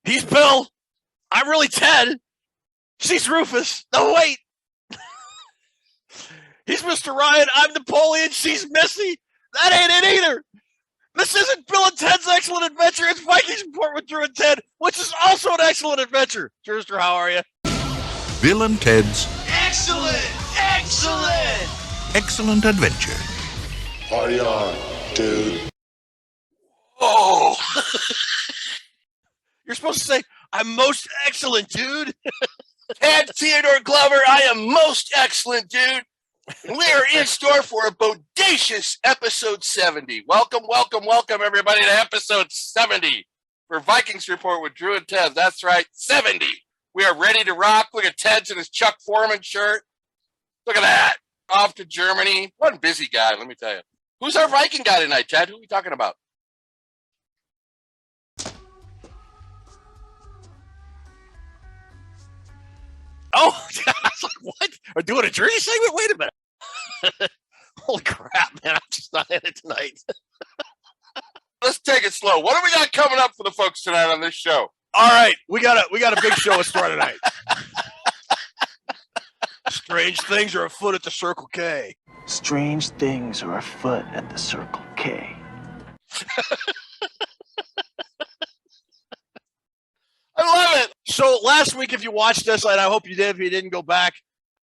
He's Bill. I'm really Ted. She's Rufus. No, wait. He's Mr. Ryan. I'm Napoleon. She's Missy. That ain't it either. This isn't Bill and Ted's Excellent Adventure. It's Vikings Report with Drew and Ted, which is also an excellent adventure. Drewster, how are you? Bill and Ted's Excellent Adventure. Party on, dude. Oh. You're supposed to say, I'm most excellent, dude. Ted Theodore Glover, I am most excellent, dude. We are in store for a bodacious episode 70. Welcome, everybody, to episode 70 for Vikings Report with Drew and Ted. That's right, 70. We are ready to rock. Look at Ted's in his Chuck Foreman shirt. Look at that. Off to Germany. One busy guy, let me tell you. Who's our Viking guy tonight, Ted? Who are we talking about? Oh, I was like, what? We're doing a Jersey segment? Wait a minute. Holy crap, man. I'm just not in it tonight. Let's take it slow. What do we got coming up for the folks tonight on this show? All right. We got a big show to start tonight. Strange things are afoot at the Circle K. Strange things are afoot at the Circle K. I love it. So last week, if you watched this, and I hope you did, if you didn't go back,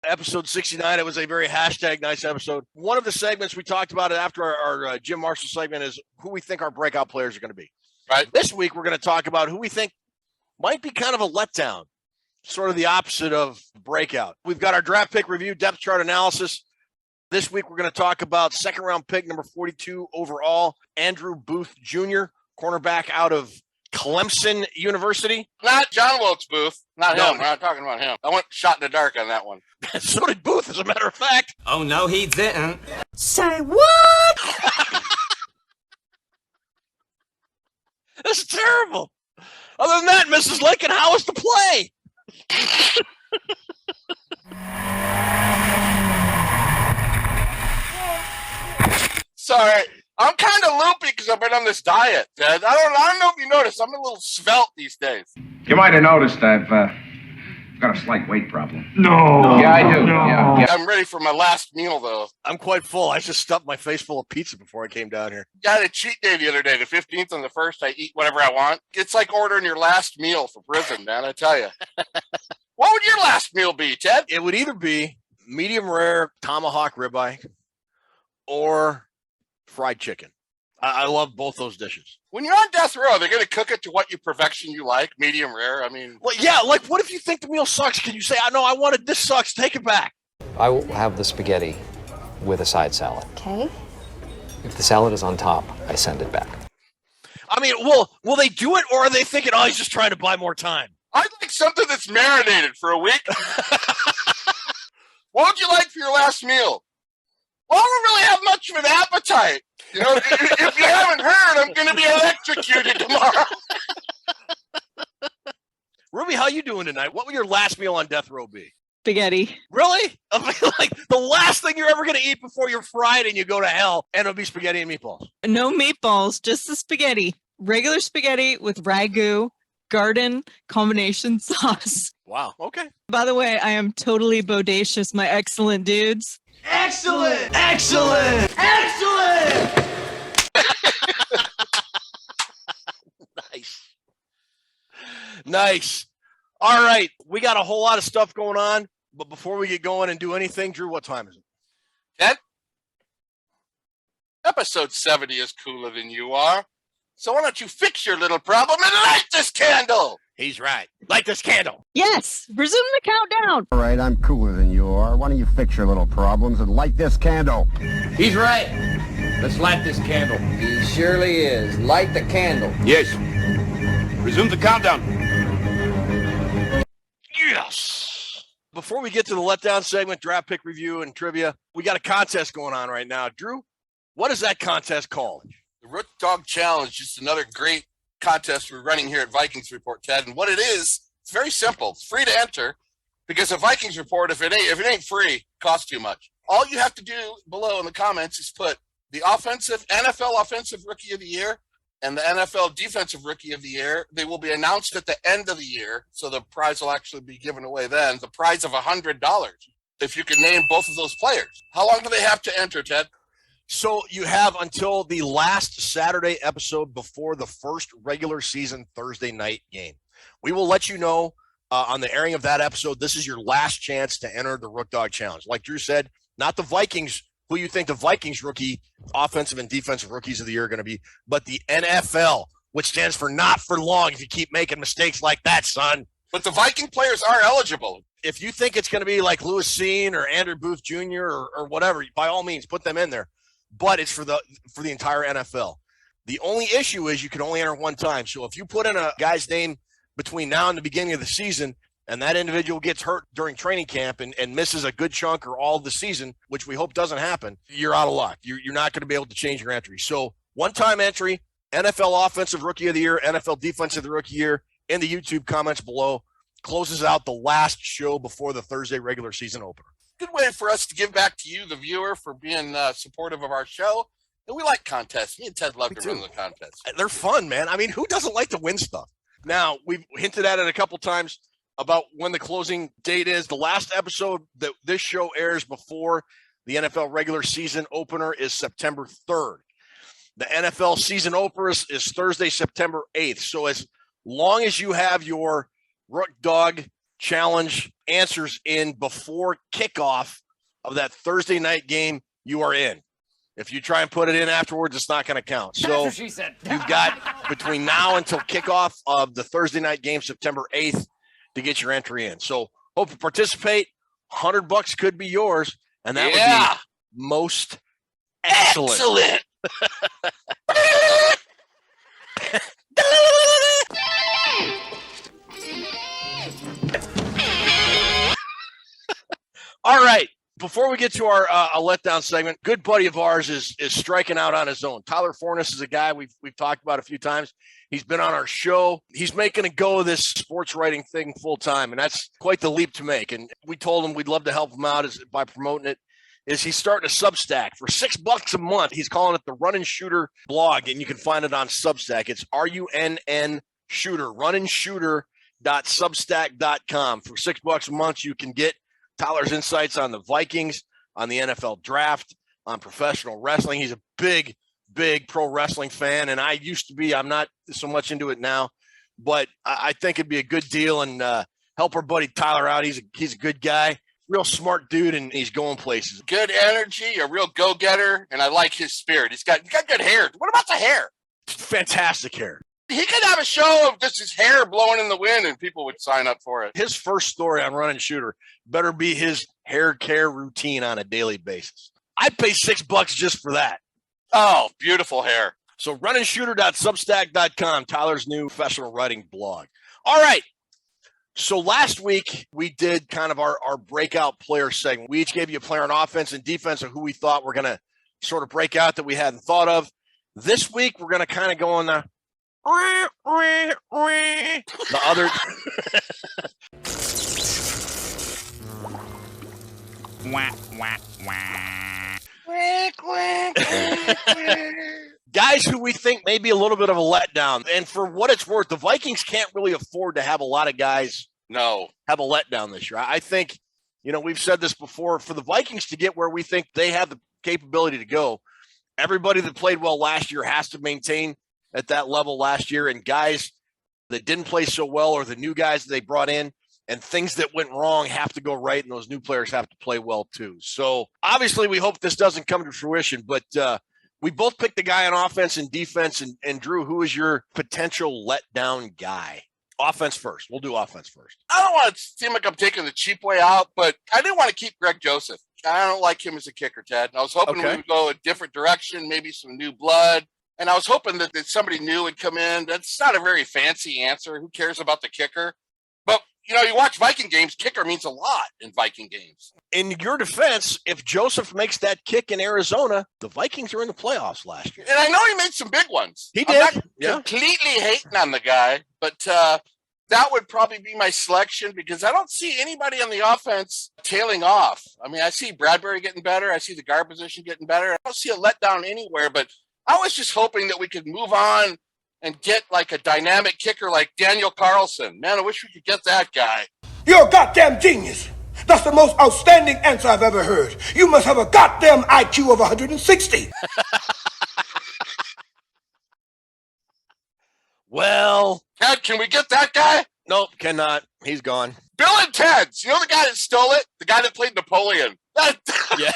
episode 69, it was a very hashtag nice episode. One of the segments we talked about after our Jim Marshall segment is who we think our breakout players are going to be. Right. This week, we're going to talk about who we think might be kind of a letdown, sort of the opposite of breakout. We've got our draft pick review, depth chart analysis. This week, we're going to talk about second round pick, number 42 overall, Andrew Booth Jr., cornerback out of Clemson University. Not John Wilkes Booth. Not No. him. We're not talking about him. I went shot in the dark on that one. So did Booth, as a matter of fact. Oh, no, he didn't. Say what? This is terrible. Other than that, Mrs. Lincoln, how was the play? Sorry. I'm kind of loopy because I've been on this diet, Ted. I don't know if you noticed. I'm a little svelte these days. You might have noticed I've got a slight weight problem. No. Yeah, I do. No. Yeah. I'm ready for my last meal, though. I'm quite full. I just stuffed my face full of pizza before I came down here. I had a cheat day the other day. The 15th and the 1st, I eat whatever I want. It's like ordering your last meal for prison, man, I tell you. What would your last meal be, Ted? It would either be medium rare tomahawk ribeye or fried chicken. I love both those dishes. When you're on death row, they're going to cook it to what perfection you like, medium rare. I mean, Well, yeah, like what if you think the meal sucks? Can you say, "I know I wanted this sucks, take it back"? I will have the spaghetti with a side salad. Okay. If the salad is on top, I send it back. I mean, will they do it, or are they thinking, "Oh, he's just trying to buy more time"? I'd like something that's marinated for a week. What would you like for your last meal? Well, I don't really have much of an appetite. You know, if you haven't heard, I'm going to be electrocuted tomorrow. Ruby, how you doing tonight? What would your last meal on death row be? Spaghetti. Really? I mean, like the last thing you're ever going to eat before you're fried and you go to hell, and it'll be spaghetti and meatballs. No meatballs, just the spaghetti. Regular spaghetti with ragu, garden combination sauce. Wow. Okay. By the way, I am totally bodacious, my excellent dudes. Excellent. Nice. All right. We got a whole lot of stuff going on, but before we get going and do anything, Drew, what time is it? Ted? Episode 70 is cooler than you are. So why don't you fix your little problem and light this candle? He's right. Light this candle. Yes, resume the countdown. All right, I'm cooler than you are. Why don't you fix your little problems and light this candle? He's right. Let's light this candle. He surely is. Light the candle. Yes. Resume the countdown. Yes. Before we get to the letdown segment, draft pick review and trivia, we got a contest going on right now. Drew, what is that contest called? The Root Dog Challenge is another great contest we're running here at Vikings Report, Ted. And what it is, it's very simple. It's free to enter because a Vikings Report, if it ain't free, costs too much. All you have to do below in the comments is put the NFL offensive rookie of the year and the NFL Defensive Rookie of the Year. They will be announced at the end of the year, so the prize will actually be given away then. The prize of $100 if you can name both of those players. How long do they have to enter, Ted? So you have until the last Saturday episode before the first regular season Thursday night game. We will let you know on the airing of that episode. This is your last chance to enter the Rook Dog Challenge. Like Drew said, not the Vikings, who you think the Vikings rookie, offensive and defensive rookies of the year are going to be, but the NFL, which stands for not for long if you keep making mistakes like that, son. But the Viking players are eligible. If you think it's going to be like Louis Sean or Andrew Booth Jr. or whatever, by all means, put them in there. But it's for the entire NFL. The only issue is you can only enter one time. So if you put in a guy's name between now and the beginning of the season, and that individual gets hurt during training camp and misses a good chunk or all of the season, which we hope doesn't happen, you're out of luck. You're not going to be able to change your entry. So one-time entry, NFL Offensive Rookie of the Year, NFL Defensive Rookie of the Year, in the YouTube comments below, closes out the last show before the Thursday regular season opener. Good way for us to give back to you, the viewer, for being supportive of our show. And we like contests. Me and Ted love to run the contests. They're fun, man. I mean, who doesn't like to win stuff? Now, we've hinted at it a couple times about when the closing date is. The last episode that this show airs before the NFL regular season opener is September 3rd. The NFL season opener is Thursday, September 8th. So as long as you have your Rook Dog Challenge answers in before kickoff of that Thursday night game, you are in. If you try and put it in afterwards, it's not going to count. So what she said. You've got between now until kickoff of the Thursday night game, September 8th, to get your entry in. So hope you participate. $100 could be yours, and that would be most excellent. All right. Before we get to our a letdown segment, good buddy of ours is striking out on his own. Tyler Fornes is a guy we've talked about a few times. He's been on our show. He's making a go of this sports writing thing full time, and that's quite the leap to make. And we told him we'd love to help him out by promoting it. He's starting a Substack for $6 a month. He's calling it the Run and Shooter blog, and you can find it on Substack. It's RUNN Shooter, runandshooter.substack.com. For $6 a month, you can get Tyler's insights on the Vikings, on the NFL draft, on professional wrestling. He's a big pro wrestling fan, and I used to be. I'm not so much into it now, but I think it'd be a good deal and help our buddy Tyler out. He's a good guy, real smart dude, and he's going places. Good energy, a real go-getter, and I like his spirit. He's got good hair. What about the hair? Fantastic hair. He could have a show of just his hair blowing in the wind and people would sign up for it. His first story on Run and Shooter better be his hair care routine on a daily basis. I'd pay $6 just for that. Oh, beautiful hair. So runandshooter.substack.com, Tyler's new professional writing blog. All right. So last week we did kind of our breakout player segment. We each gave you a player on offense and defense of who we thought were going to sort of break out that we hadn't thought of. This week we're going to kind of go on the other. Guys who we think may be a little bit of a letdown. And for what it's worth, the Vikings can't really afford to have a lot of guys have a letdown this year. I think, we've said this before, for the Vikings to get where we think they have the capability to go, everybody that played well last year has to maintain at that level last year, and guys that didn't play so well or the new guys that they brought in and things that went wrong have to go right, and those new players have to play well too. So obviously we hope this doesn't come to fruition, but we both picked a guy on offense and defense, and Drew, who is your potential letdown guy? Offense first. We'll do offense first. I don't want to seem like I'm taking the cheap way out, but I didn't want to keep Greg Joseph. I don't like him as a kicker, Ted. I was hoping we would go a different direction, maybe some new blood. And I was hoping that somebody new would come in. That's not a very fancy answer. Who cares about the kicker? But, you watch Viking games, kicker means a lot in Viking games. In your defense, if Joseph makes that kick in Arizona, the Vikings are in the playoffs last year. And I know he made some big ones. He did. I'm not completely hating on the guy, but that would probably be my selection because I don't see anybody on the offense tailing off. I mean, I see Bradbury getting better. I see the guard position getting better. I don't see a letdown anywhere, but I was just hoping that we could move on and get like a dynamic kicker like Daniel Carlson. Man, I wish we could get that guy. You're a goddamn genius. That's the most outstanding answer I've ever heard. You must have a goddamn IQ of 160. Well, Ted, can we get that guy? nope, cannot. He's gone. Bill and Ted's. You know the guy that stole it? The guy that played Napoleon. Yeah.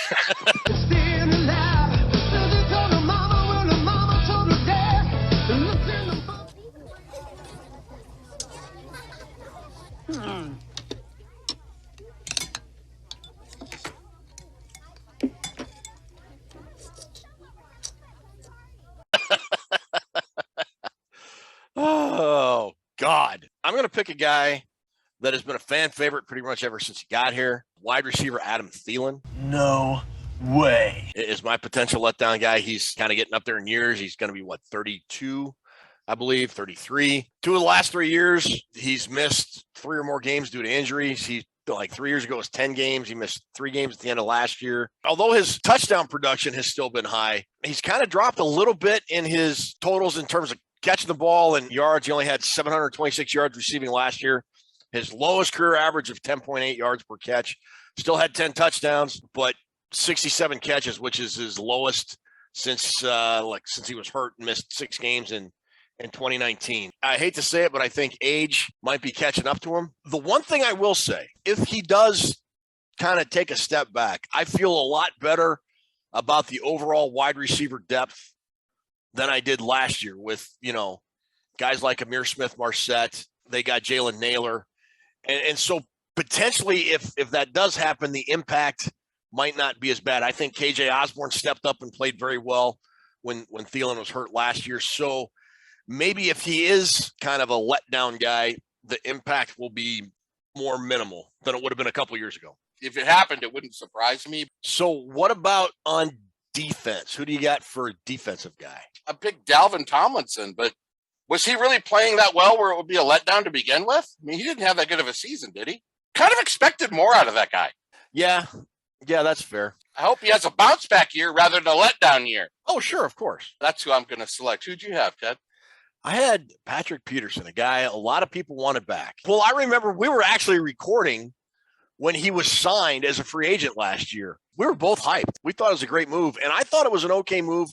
Oh, God. I'm going to pick a guy that has been a fan favorite pretty much ever since he got here. Wide receiver Adam Thielen No way. is my potential letdown guy. He's kind of getting up there in years. He's going to be, 32, I believe, 33. 2 of the last 3 years, he's missed 3 or more games due to injuries. He, like 3 years ago, it was 10 games. He missed 3 games at the end of last year. Although his touchdown production has still been high, he's kind of dropped a little bit in his totals in terms of catching the ball and yards. He only had 726 yards receiving last year. His lowest career average of 10.8 yards per catch. Still had 10 touchdowns, but 67 catches, which is his lowest since he was hurt and missed 6 games in 2019. I hate to say it, but I think age might be catching up to him. The one thing I will say, if he does kind of take a step back, I feel a lot better about the overall wide receiver depth than I did last year with, guys like Amir Smith-Marset. They got Jalen Naylor. And so potentially if that does happen, the impact might not be as bad. I think KJ Osborne stepped up and played very well when Thielen was hurt last year. So maybe if he is kind of a letdown guy, the impact will be more minimal than it would have been a couple years ago. If it happened, it wouldn't surprise me. So what about on defense? Who do you got for a defensive guy? I picked Dalvin Tomlinson, but was he really playing that well where it would be a letdown to begin with? I mean, he didn't have that good of a season, did he? Kind of expected more out of that guy. Yeah, that's fair. I hope he has a bounce back year rather than a letdown year. Oh, sure, of course. That's who I'm going to select. Who'd you have, Ted? I had Patrick Peterson, a guy a lot of people wanted back. Well, I remember we were actually recording when he was signed as a free agent last year. We were both hyped. We thought it was a great move, and I thought it was an okay move.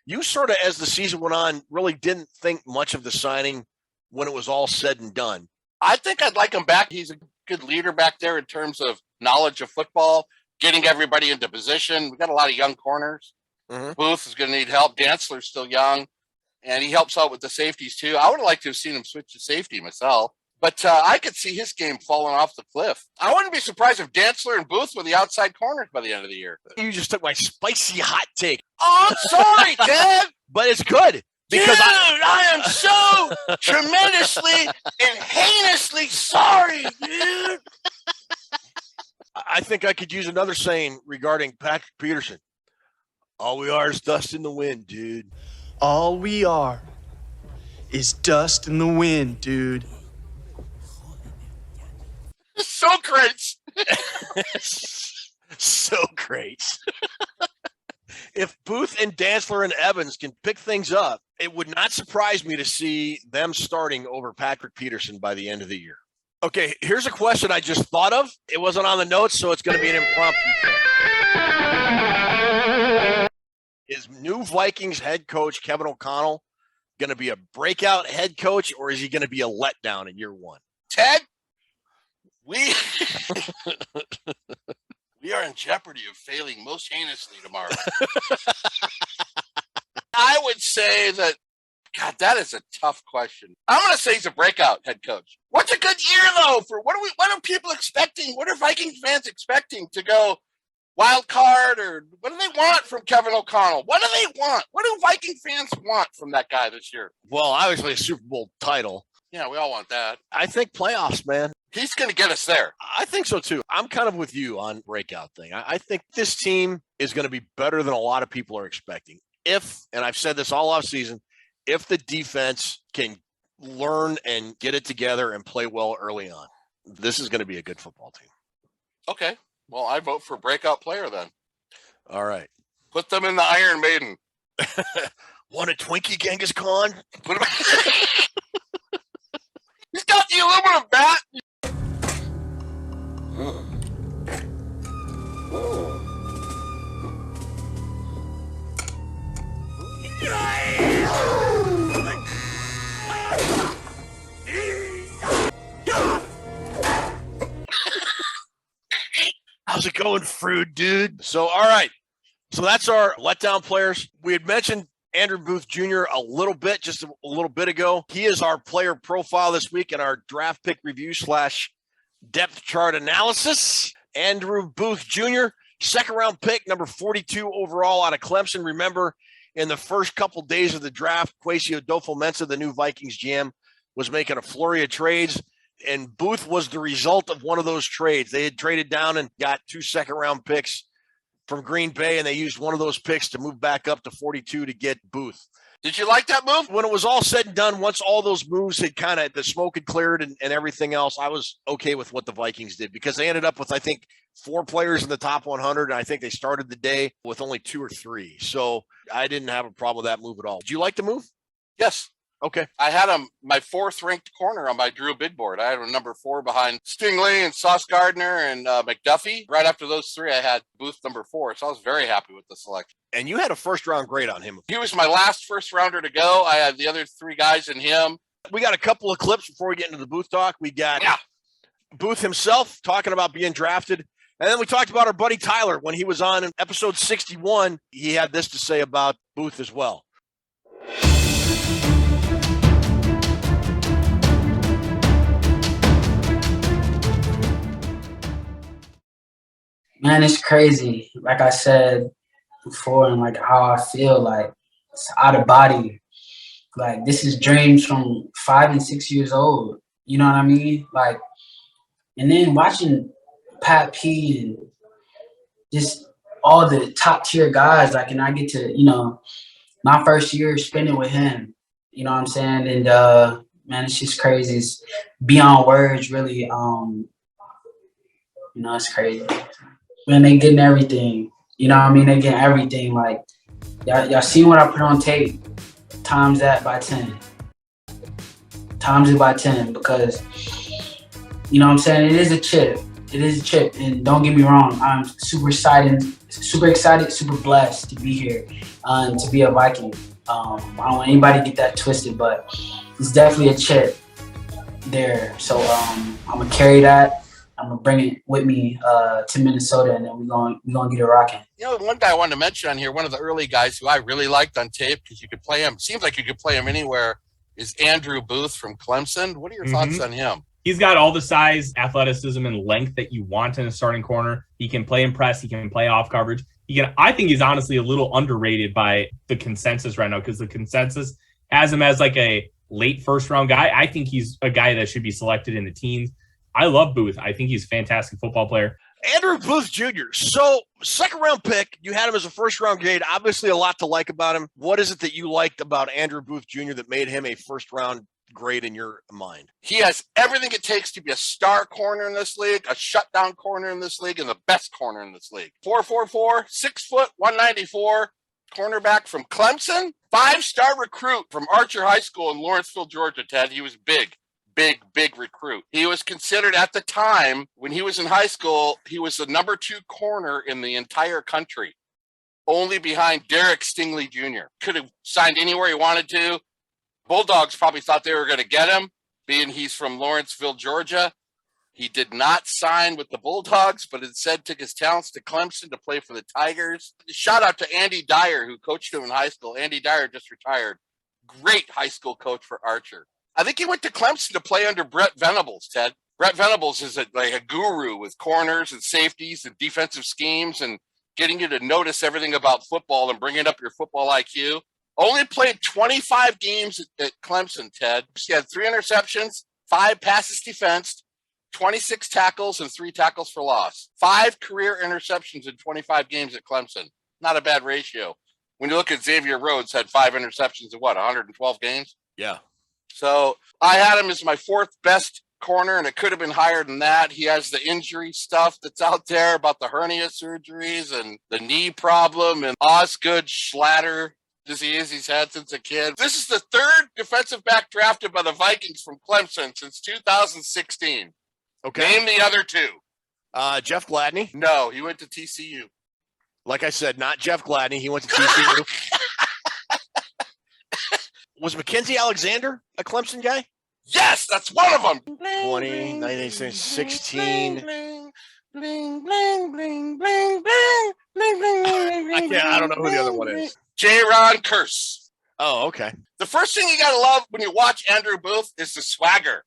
You sort of, as the season went on, really didn't think much of the signing when it was all said and done. I think I'd like him back. He's a good leader back there in terms of knowledge of football, getting everybody into position. We got a lot of young corners. Mm-hmm. Booth is going to need help. Dantzler's still young, and he helps out with the safeties too. I would have liked to have seen him switch to safety myself, but I could see his game falling off the cliff. I wouldn't be surprised if Dantzler and Booth were the outside corners by the end of the year. You just took my spicy hot take. Oh, I'm sorry, Ted. But it's good. Because I am so tremendously and heinously sorry, dude. I think I could use another saying regarding Patrick Peterson. All we are is dust in the wind, dude. All we are is dust in the wind, dude. So great. So great. If Booth and Dantzler and Evans can pick things up, it would not surprise me to see them starting over Patrick Peterson by the end of the year. Okay, here's a question I just thought of. It wasn't on the notes, so it's going to be an impromptu thing. Is new Vikings head coach Kevin O'Connell going to be a breakout head coach, or is he going to be a letdown in year one? Ted, we are in jeopardy of failing most heinously tomorrow. I would say that, God, that is a tough question. I'm going to say he's a breakout head coach. What's a good year, though? For what are people expecting? What are Vikings fans expecting to go wild card, or what do they want from Kevin O'Connell? What do they want? What do Viking fans want from that guy this year? Well, obviously a Super Bowl title. Yeah, we all want that. I think playoffs, man. He's going to get us there. I think so, too. I'm kind of with you on breakout thing. I think this team is going to be better than a lot of people are expecting. If, and I've said this all offseason, if the defense can learn and get it together and play well early on, this is going to be a good football team. Okay. Well, I vote for breakout player then. All right. Put them in the Iron Maiden. Want a Twinkie, Genghis Khan? Put him. He's got the aluminum bat. How's it going, Fruit, dude? So, all right. So that's our letdown players. We had mentioned Andrew Booth Jr. a little bit, just a little bit ago. He is our player profile this week in our draft pick review / depth chart analysis. Andrew Booth Jr., second round pick, number 42 overall out of Clemson. Remember, in the first couple days of the draft, Kwesi Adofo-Mensah, the new Vikings GM, was making a flurry of trades. And Booth was the result of one of those trades. They had traded down and got 2 second-round picks from Green Bay, and they used one of those picks to move back up to 42 to get Booth. Did you like that move? When it was all said and done, once all those moves had kind of, the smoke had cleared and everything else, I was okay with what the Vikings did because they ended up with, I think, 4 players in the top 100, and I think they started the day with only 2 or 3. So I didn't have a problem with that move at all. Did you like the move? Yes. Okay. I had my 4th ranked corner on my Drew big board. I had a number 4 behind Stingley and Sauce Gardner and McDuffie. Right after those 3, I had Booth number 4. So I was very happy with the selection. And you had a first-round grade on him. He was my last first-rounder to go. I had the other 3 guys in him. We got a couple of clips before we get into the Booth talk. We got Booth himself talking about being drafted. And then we talked about our buddy Tyler. When he was on in episode 61, he had this to say about Booth as well. Man, it's crazy. Like I said before, and like how I feel, like it's out of body. Like this is dreams from 5 and 6 years old. You know what I mean? Like, and then watching Pat P and just all the top tier guys, like, and I get to, my first year spending with him. You know what I'm saying? And man, it's just crazy. It's beyond words, really. It's crazy. Man, they getting everything. You know what I mean? They getting everything. Like, y'all seen what I put on tape? Times that by 10. Times it by 10 because, you know what I'm saying? It is a chip. It is a chip. And don't get me wrong, I'm super excited, super blessed to be here and to be a Viking. I don't want anybody to get that twisted, but it's definitely a chip there. So I'm going to carry that. I'm gonna bring it with me to Minnesota, and then we're gonna get it rocking. One guy I wanted to mention on here, one of the early guys who I really liked on tape because you could play him. Seems like you could play him anywhere. Is Andrew Booth from Clemson? What are your thoughts on him? He's got all the size, athleticism, and length that you want in a starting corner. He can play in press. He can play off coverage. I think he's honestly a little underrated by the consensus right now because the consensus has him as like a late first round guy. I think he's a guy that should be selected in the teens. I love Booth. I think he's a fantastic football player. Andrew Booth Jr. So, second round pick, you had him as a first round grade. Obviously, a lot to like about him. What is it that you liked about Andrew Booth Jr. that made him a first round grade in your mind? He has everything it takes to be a star corner in this league, a shutdown corner in this league, and the best corner in this league. 4'4", 6 foot, 194, cornerback from Clemson, 5-star recruit from Archer High School in Lawrenceville, Georgia, Ted. He was big recruit. He was considered at the time when he was in high school, he was the number 2 corner in the entire country, only behind Derek Stingley Jr. Could have signed anywhere he wanted to. Bulldogs probably thought they were going to get him, being he's from Lawrenceville, Georgia. He did not sign with the Bulldogs, but instead took his talents to Clemson to play for the Tigers. Shout out to Andy Dyer, who coached him in high school. Andy Dyer just retired. Great high school coach for Archer. I think he went to Clemson to play under Brett Venables, Ted. Brett Venables is like a guru with corners and safeties and defensive schemes and getting you to notice everything about football and bringing up your football IQ. Only played 25 games at Clemson, Ted. He had 3 interceptions, 5 passes defensed, 26 tackles, and 3 tackles for loss. 5 career interceptions in 25 games at Clemson. Not a bad ratio. When you look at Xavier Rhodes, had 5 interceptions in 112 games? Yeah. So I had him as my 4th best corner, and it could have been higher than that. He has the injury stuff that's out there about the hernia surgeries and the knee problem, and Osgood Schlatter disease he's had since a kid. This is the third defensive back drafted by the Vikings from Clemson since 2016. Okay. Name the other two. Jeff Gladney. No, he went to TCU. Like I said, not Jeff Gladney. He went to TCU. Was Mackenzie Alexander a Clemson guy? Yes, that's one of them. 20, 16. I don't know who the other one is. J-Ron Curse. Oh, okay. The first thing you got to love when you watch Andrew Booth is the swagger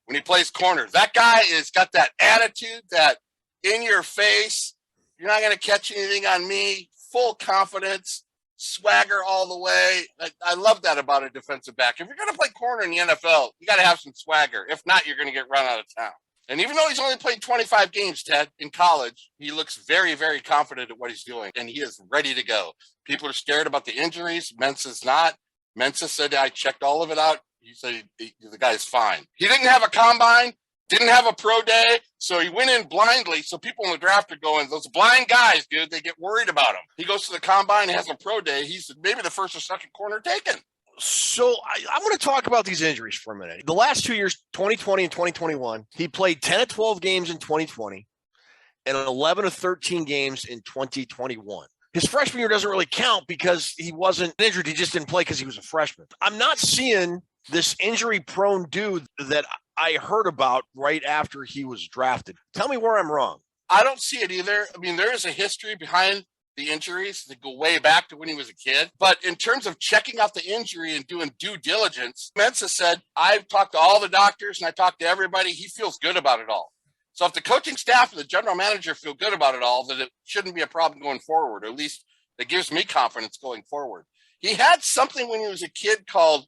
when he plays corner. That guy has got that attitude, that in your face, you're not going to catch anything on me, full confidence, swagger all the way. I love that about a defensive back. If you're going to play corner in the NFL, you got to have some swagger. If not, you're going to get run out of town. And even though he's only played 25 games, Ted, in college, he looks very, very confident at what he's doing, and he is ready to go. People are scared about the injuries. Mensa's not. Mensa said, I checked all of it out. He said the guy's fine. He didn't have a combine, didn't have a pro day, so he went in blindly. So people in the draft are going, those blind guys, dude, they get worried about him. He goes to the combine, he has a pro day. He's maybe the first or second corner taken. So I'm going to talk about these injuries for a minute. The last 2 years, 2020 and 2021, he played 10 of 12 games in 2020 and 11 of 13 games in 2021. His freshman year doesn't really count because he wasn't injured. He just didn't play because he was a freshman. I'm not seeing this injury-prone dude that I heard about right after he was drafted. Tell me where I'm wrong. I don't see it either. I mean, there is a history behind the injuries that go way back to when he was a kid. But in terms of checking out the injury and doing due diligence, Mensa said, I've talked to all the doctors and I talked to everybody. He feels good about it all. So if the coaching staff and the general manager feel good about it all, then it shouldn't be a problem going forward, or at least it gives me confidence going forward. He had something when he was a kid called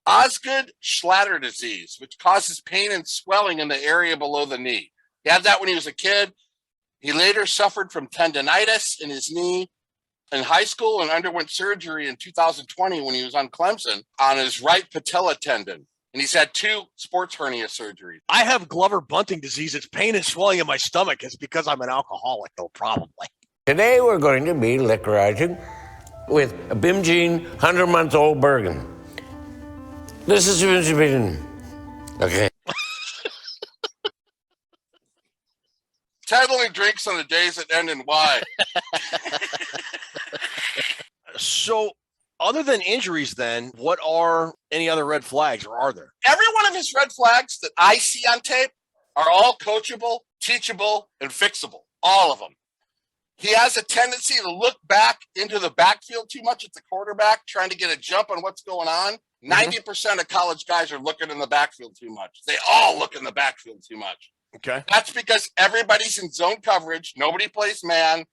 Osgood-Schlatter disease, which causes pain and swelling in the area below the knee. He had that when he was a kid. He later suffered from tendonitis in his knee in high school and underwent surgery in 2020 when he was on Clemson on his right patella tendon. And he's had 2 sports hernia surgeries. I have Glover-Bunting disease. It's pain and swelling in my stomach. It's because I'm an alcoholic, though, probably. Today we're going to be liquorizing with a Bimjean 100-month-old Bergen. This is okay. Ted only drinks on the days that end in Y. So, other than injuries, then, what are any other red flags, or are there? Every one of his red flags that I see on tape are all coachable, teachable, and fixable. All of them. He has a tendency to look back into the backfield too much at the quarterback, trying to get a jump on what's going on. 90% of college guys are looking in the backfield too much. They all look in the backfield too much. Okay. That's because everybody's in zone coverage. Nobody plays man.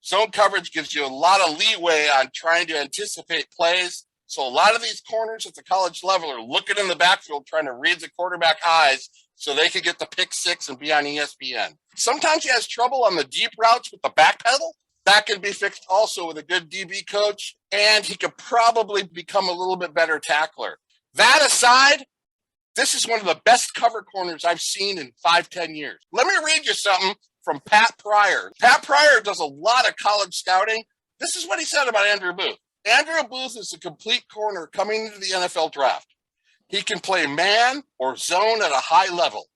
Zone coverage gives you a lot of leeway on trying to anticipate plays. So a lot of these corners at the college level are looking in the backfield, trying to read the quarterback eyes so they can get the pick six and be on ESPN. Sometimes he has trouble on the deep routes with the back pedal. That can be fixed also with a good DB coach, and he could probably become a little bit better tackler. That aside, this is one of the best cover corners I've seen in 5-10 years. Let me read you something from Pat Pryor. Pat Pryor does a lot of college scouting. This is what he said about Andrew Booth. Andrew Booth is a complete corner coming into the NFL draft. He can play man or zone at a high level.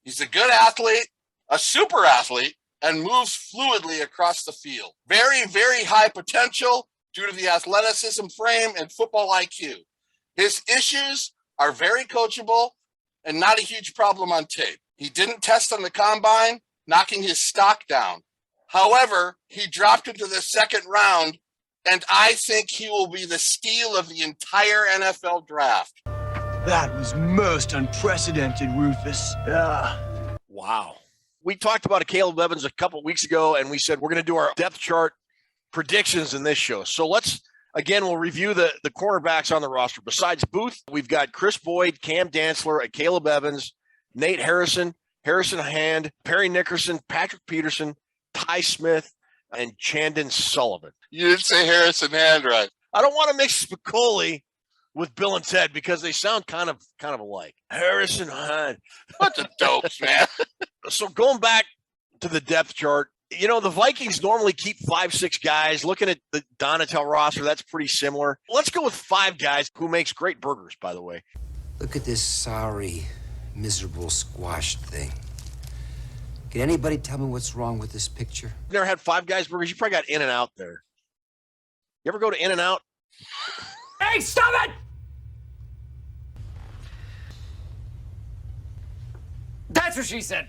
He's a good athlete, a super athlete, and moves fluidly across the field. Very, very high potential due to the athleticism, frame, and football IQ. His issues are very coachable and not a huge problem on tape. He didn't test on the combine, knocking his stock down. However, he dropped into the second round, and I think he will be the steal of the entire NFL draft. That was most unprecedented, Rufus. Wow. We talked about Caleb Evans a couple weeks ago, and we said we're going to do our depth chart predictions in this show. So we'll review the cornerbacks on the roster. Besides Booth, we've got Chris Boyd, Cam Dantzler, Caleb Evans, Nate Harrison Hand, Perry Nickerson, Patrick Peterson, Ty Smith, and Chandon Sullivan. You didn't say Harrison Hand right. I don't want to mix Spicoli with Bill and Ted because they sound kind of alike. Harrison Hand. Bunch of dopes, man. So going back to the depth chart, You know, the Vikings normally keep 5-6 guys. Looking at the Donatel roster, that's pretty similar. Let's go with 5 guys who makes great burgers, by the way. Look at this sorry, miserable, squashed thing. Can anybody tell me what's wrong with this picture? Never had 5 Guys burgers? You probably got In-N-Out there. You ever go to In-N-Out? Hey, stop it! That's what she said.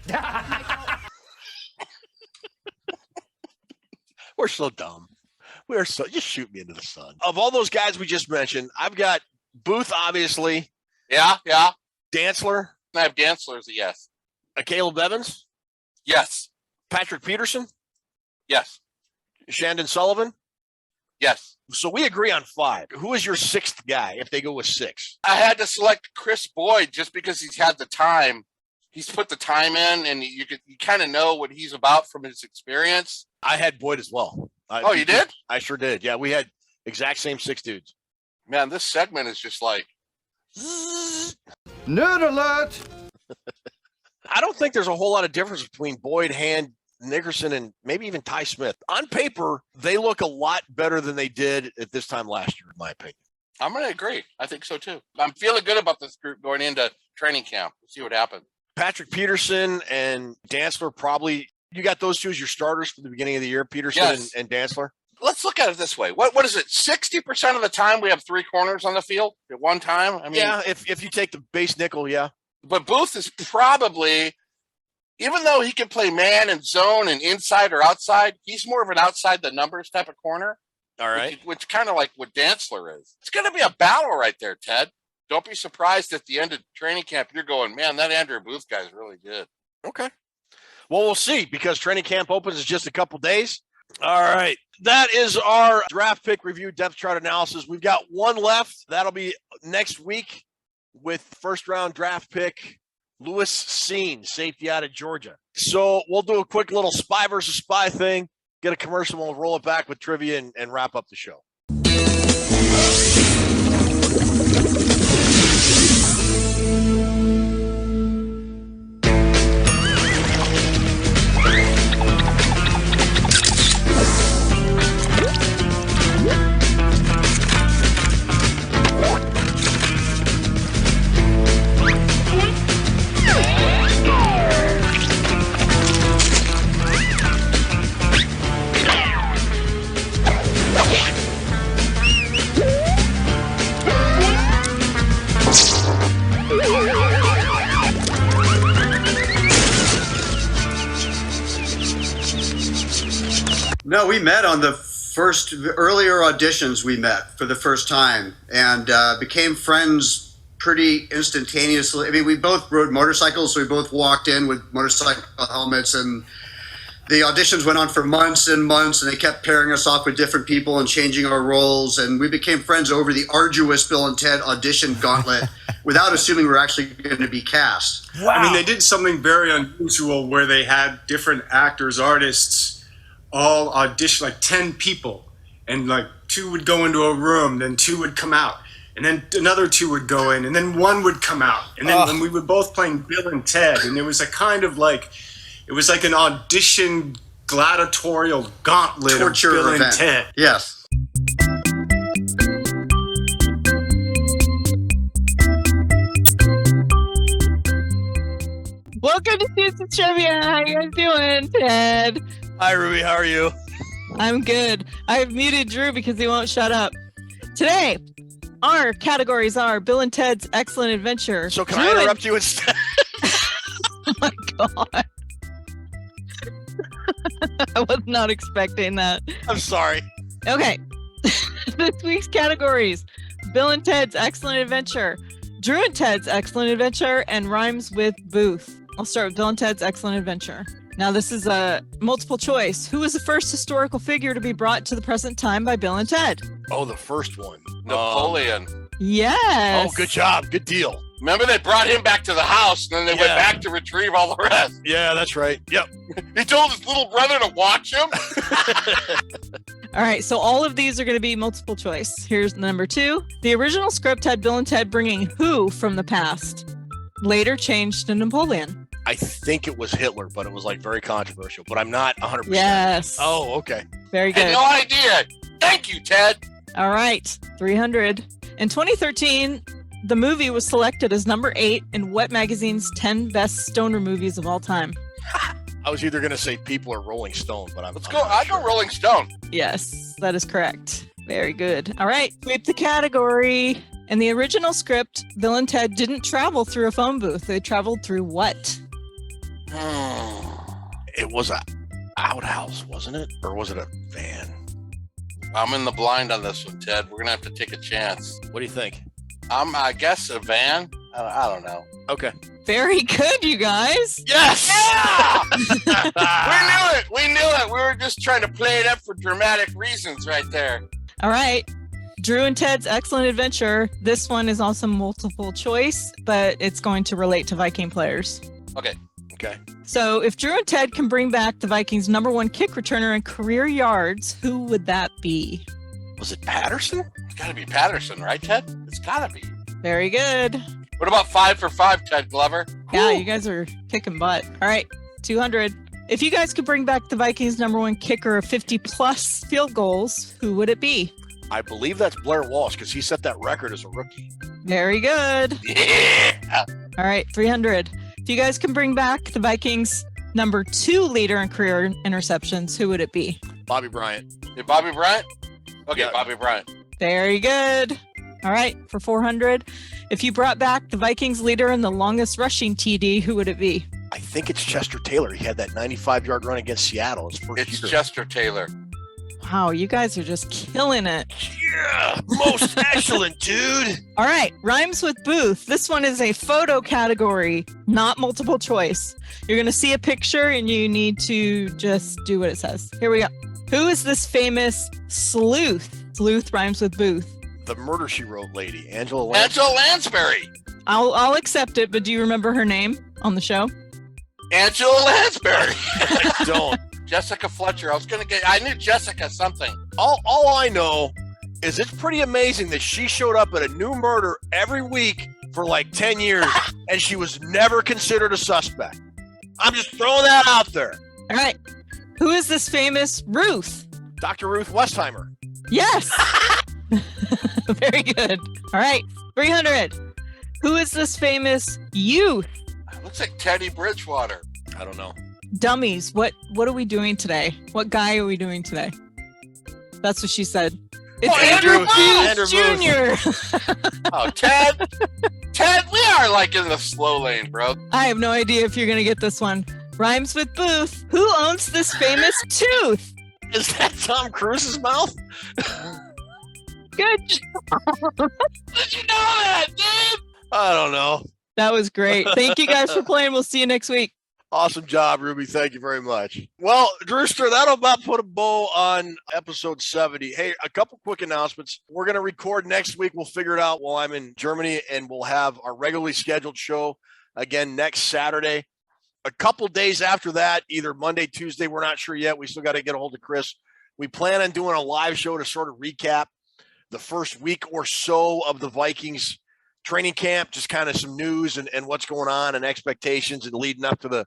We're so dumb. We are so, just shoot me into the sun. Of all those guys we just mentioned, I've got Booth, obviously. Yeah. Dantzler. I have Dantzler as a yes. Caleb Evans. Yes. Patrick Peterson. Yes. Shandon Sullivan. Yes. So we agree on 5. Who is your 6th guy if they go with 6? I had to select Chris Boyd just because he's had the time. He's put the time in, and you kind of know what he's about from his experience. I had Boyd as well. Oh, you did? I sure did. Yeah, we had exact same 6 dudes. Man, this segment is just like... Nerd alert! I don't think there's a whole lot of difference between Boyd, Hand, Nickerson, and maybe even Ty Smith. On paper, they look a lot better than they did at this time last year, in my opinion. I'm going to agree. I think so, too. I'm feeling good about this group going into training camp. We'll see what happens. Patrick Peterson and Dantzler probably, you got those 2 as your starters for the beginning of the year, Peterson and Dantzler? Let's look at it this way. What is it? 60% of the time we have 3 corners on the field at one time? I mean, yeah, if you take the base nickel, yeah. But Booth is probably, even though he can play man and zone and inside or outside, he's more of an outside the numbers type of corner. All right. Which kind of like what Dantzler is. It's going to be a battle right there, Ted. Don't be surprised at the end of training camp, you're going, man, that Andrew Booth guy is really good. Okay. Well, we'll see because training camp opens in just a couple days. All right. That is our draft pick review depth chart analysis. We've got one left. That'll be next week with first-round draft pick Lewis Seen, safety out of Georgia. So we'll do a quick little spy versus spy thing, get a commercial, and we'll roll it back with trivia and wrap up the show. No, we met on the earlier auditions. We met for the first time and became friends pretty instantaneously. I mean, we both rode motorcycles, so we both walked in with motorcycle helmets, and the auditions went on for months and months, and they kept pairing us off with different people and changing our roles, and we became friends over the arduous Bill and Ted audition gauntlet without assuming we're actually going to be cast. Wow. I mean, they did something very unusual where they had different actors, artists, all audition, like 10 people, and like 2 would go into a room, then 2 would come out, and then another 2 would go in, and then 1 would come out, and then when we were both playing Bill and Ted, and it was a kind of like, it was like an audition gladiatorial gauntlet torture of Bill event. And Ted. Yes. Welcome to Toonces Trivia. How you guys doing, Ted? Hi, Ruby. How are you? I'm good. I've muted Drew because he won't shut up. Today, our categories are Bill and Ted's Excellent Adventure. So can I interrupt you instead? Oh my God. I was not expecting that. I'm sorry. Okay. This week's categories: Bill and Ted's Excellent Adventure, Drew and Ted's Excellent Adventure, and Rhymes with Booth. I'll start with Bill and Ted's Excellent Adventure. Now, this is a multiple choice. Who was the first historical figure to be brought to the present time by Bill and Ted? Oh, the first one. Napoleon. Yes. Oh, good job. Good deal. Remember, they brought him back to the house, and then they went back to retrieve all the rest. Yeah, that's right. Yep. He told his little brother to watch him. All right, so all of these are going to be multiple choice. Here's number 2. The original script had Bill and Ted bringing who from the past? Later changed to Napoleon. I think it was Hitler, but it was like very controversial, but I'm not 100%. Yes. Oh, okay. Very good. Had no idea. Thank you, Ted. All right, 300. In 2013, the movie was selected as number 8 in What Magazine's 10 best stoner movies of all time. I was either going to say People or Rolling Stone, but Let's go. I go Rolling Stone. Yes, that is correct. Very good. All right, sweep the category. In the original script, Bill and Ted didn't travel through a phone booth. They traveled through what? It was a outhouse, wasn't it? Or was it a van? I'm in the blind on this one, Ted. We're going to have to take a chance. What do you think? I guess a van. I don't know. Okay. Very good, you guys. Yes! Yeah! We knew it. We were just trying to play it up for dramatic reasons right there. All right. Drew and Ted's Excellent Adventure. This one is also multiple choice, but it's going to relate to Viking players. Okay. So if Drew and Ted can bring back the Vikings' #1 kick returner in career yards, who would that be? Was it Patterson? It's got to be Patterson, right, Ted? It's got to be. Very good. What about 5 for 5, Ted Glover? Yeah, you guys are kicking butt. All right, 200. If you guys could bring back the Vikings' #1 kicker of 50-plus field goals, who would it be? I believe that's Blair Walsh because he set that record as a rookie. Very good. Yeah. All right, 300. If you guys can bring back the Vikings' #2 leader in career interceptions, who would it be? Bobby Bryant. Hey, Bobby Bryant? Okay, Yeah. Bobby Bryant. Very good. All right, for 400. If you brought back the Vikings' leader in the longest rushing TD, who would it be? I think it's Chester Taylor. He had that 95-yard run against Seattle his first It's year. Chester Taylor. Wow, you guys are just killing it. Yeah, most excellent, dude. All right, rhymes with Booth. This one is a photo category, not multiple choice. You're going to see a picture and you need to just do what it says. Here we go. Who is this famous sleuth? Sleuth rhymes with Booth. The Murder, She Wrote lady, Angela Lansbury. Angela Lansbury. I'll accept it, but do you remember her name on the show? Angela Lansbury. I don't. Jessica Fletcher. I knew Jessica something. All I know is it's pretty amazing that she showed up at a new murder every week for like 10 years and she was never considered a suspect. I'm just throwing that out there. All right. Who is this famous Ruth? Dr. Ruth Westheimer. Yes. Very good. All right. 300. Who is this famous youth? Looks like Teddy Bridgewater. I don't know. Dummies. What are we doing today? What guy are we doing today? That's what she said. It's Andrew Booth Jr. Oh, Ted. Ted, we are like in the slow lane, bro. I have no idea if you're going to get this one. Rhymes with Booth. Who owns this famous tooth? Is that Tom Cruise's mouth? Good job. Did you know that, dude? I don't know. That was great. Thank you guys for playing. We'll see you next week. Awesome job, Ruby. Thank you very much. Well, Drewster, that'll about put a bow on episode 70. Hey, a couple quick announcements. We're going to record next week. We'll figure it out while I'm in Germany, and we'll have our regularly scheduled show again next Saturday. A couple days after that, either Monday, Tuesday, we're not sure yet. We still got to get a hold of Chris. We plan on doing a live show to sort of recap the first week or so of the Vikings training camp, just kind of some news and what's going on and expectations and leading up to the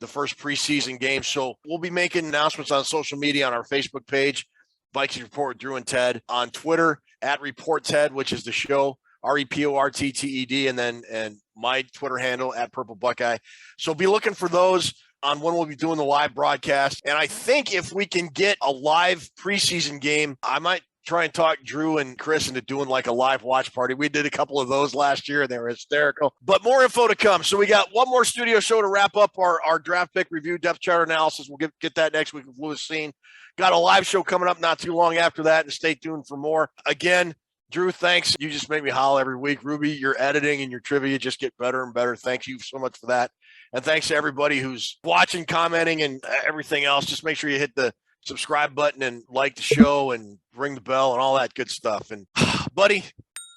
first preseason game. So we'll be making announcements on social media on our Facebook page, Vikings Report with Drew and Ted, on Twitter at Report Ted, which is the show, REPORTTED, and my Twitter handle at Purple Buckeye. So be looking for those on when we'll be doing the live broadcast. And I think if we can get a live preseason game, I might try and talk Drew and Chris into doing like a live watch party. We did a couple of those last year and they were hysterical, but more info to come. So we got one more studio show to wrap up our draft pick review, depth chart analysis. We'll get that next week with Lewis Seen. Got a live show coming up not too long after that, and stay tuned for more. Again, Drew, thanks. You just make me howl every week. Ruby, your editing and your trivia just get better and better. Thank you so much for that. And thanks to everybody who's watching, commenting, and everything else. Just make sure you hit the subscribe button and like the show and ring the bell and all that good stuff. And buddy,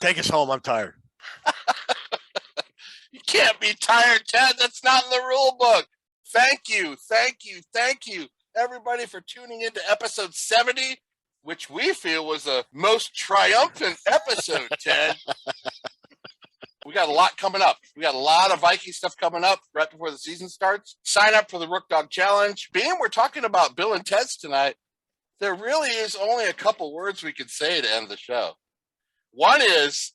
take us home. I'm tired. You can't be tired, Ted. That's not in the rule book. Thank you, everybody, for tuning into episode 70, which we feel was the most triumphant episode, Ted. We got a lot coming up. We got a lot of Viking stuff coming up right before the season starts. Sign up for the Rook Dog Challenge. Being we're talking about Bill and Ted's tonight, there really is only a couple words we could say to end the show. One is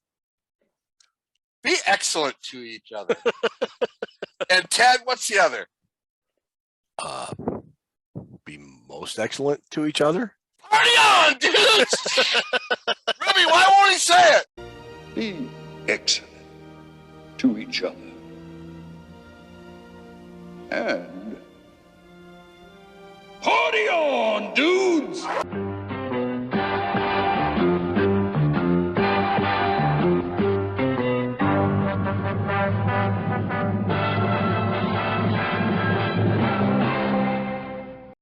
be excellent to each other. And Ted, what's the other? Be most excellent to each other. Party on, dudes! Ruby, why won't he say it? Be excellent to each other. And party on, dude!